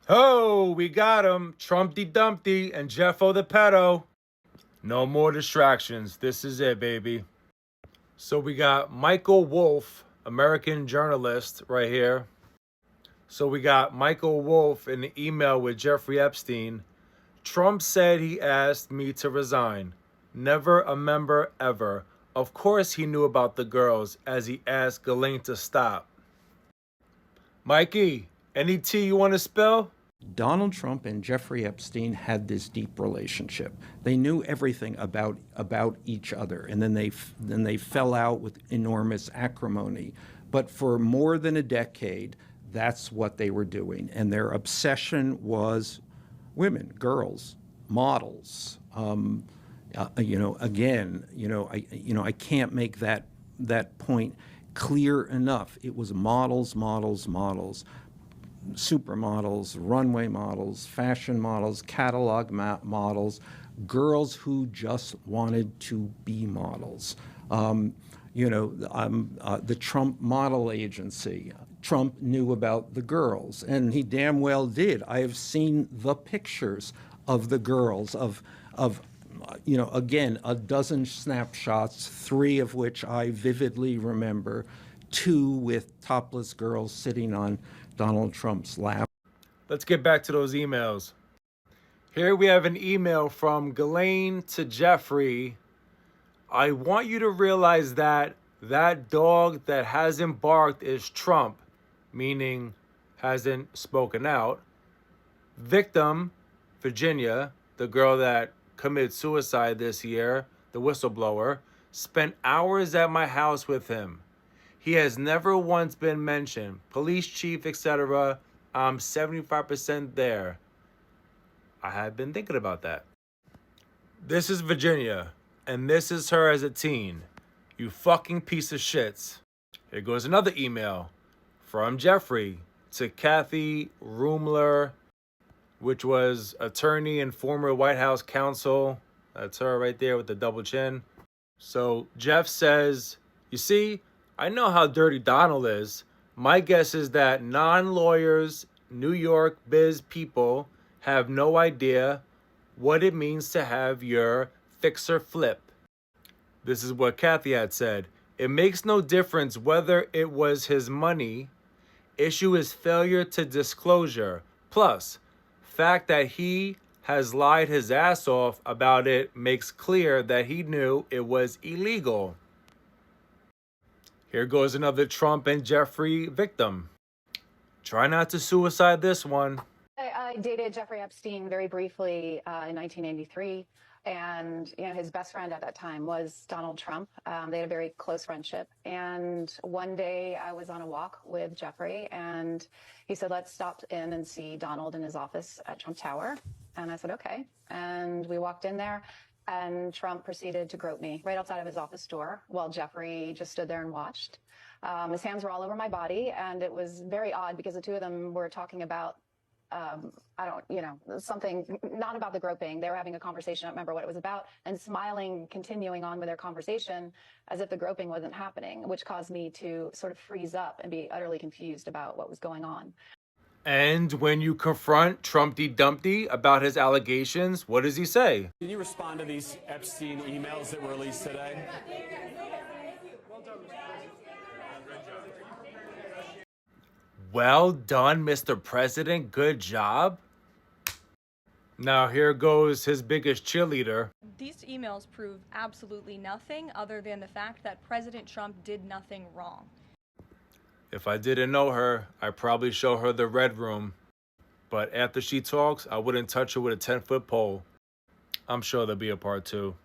Oh, we got him. Trumpty Dumpty and Jeffo the pedo. No more distractions. This is it, baby. So we got Michael Wolff, American journalist, right here. So we got Michael Wolff in an email with Jeffrey Epstein. Trump said he asked me to resign. Never a member ever. Of course he knew about the girls as he asked Ghislaine to stop. Mikey, any tea you want to spill? Donald Trump and Jeffrey Epstein had this deep relationship. They knew everything about each other, and then they fell out with enormous acrimony. But for more than a decade, that's what they were doing, and their obsession was women, girls, models. I can't make that point clear enough. It was models, models, models. Supermodels, runway models, fashion models, catalog models, girls who just wanted to be models. The Trump model agency, Trump knew about the girls, and he damn well did. I have seen the pictures of the girls, again, a dozen snapshots, 3 of which I vividly remember, 2 with topless girls sitting on Donald Trump's lap. Let's get back to those emails. Here we have an email from Ghislaine to Jeffrey. I want you to realize that dog that hasn't barked is Trump, meaning hasn't spoken out. Victim, Virginia, the girl that committed suicide this year, the whistleblower, spent hours at my house with him. He has never once been mentioned. Police chief, etc. I'm 75% there. I have been thinking about that. This is Virginia, and this is her as a teen. You fucking piece of shits. Here goes another email from Jeffrey to Kathy Rumler, which was attorney and former White House counsel. That's her right there with the double chin. So Jeff says, you see, I know how dirty Donald is. My guess is that non-lawyers, New York biz people have no idea what it means to have your fixer flip. This is what Kathy had said. It makes no difference whether it was his money. Issue is failure to disclosure. Plus, fact that he has lied his ass off about it makes clear that he knew it was illegal. Here goes another Trump and Jeffrey victim. Try not to suicide this one. I dated Jeffrey Epstein very briefly in 1983, and his best friend at that time was Donald Trump. They had a very close friendship, and one day I was on a walk with Jeffrey, and he said, let's stop in and see Donald in his office at Trump Tower. And I said, okay. And we walked in there, and Trump proceeded to grope me right outside of his office door while Jeffrey just stood there and watched. His hands were all over my body, and it was very odd because the two of them were talking about, something not about the groping. They were having a conversation. I don't remember what it was about, and smiling, continuing on with their conversation as if the groping wasn't happening, which caused me to sort of freeze up and be utterly confused about what was going on. And when you confront Trumpty Dumpty about his allegations, what does he say? Can you respond to these Epstein emails that were released today? Well done, Mr. President. Good job. Now here goes his biggest cheerleader. These emails prove absolutely nothing other than the fact that President Trump did nothing wrong. If I didn't know her, I'd probably show her the red room. But after she talks, I wouldn't touch her with a 10-foot pole. I'm sure there'll be a part 2.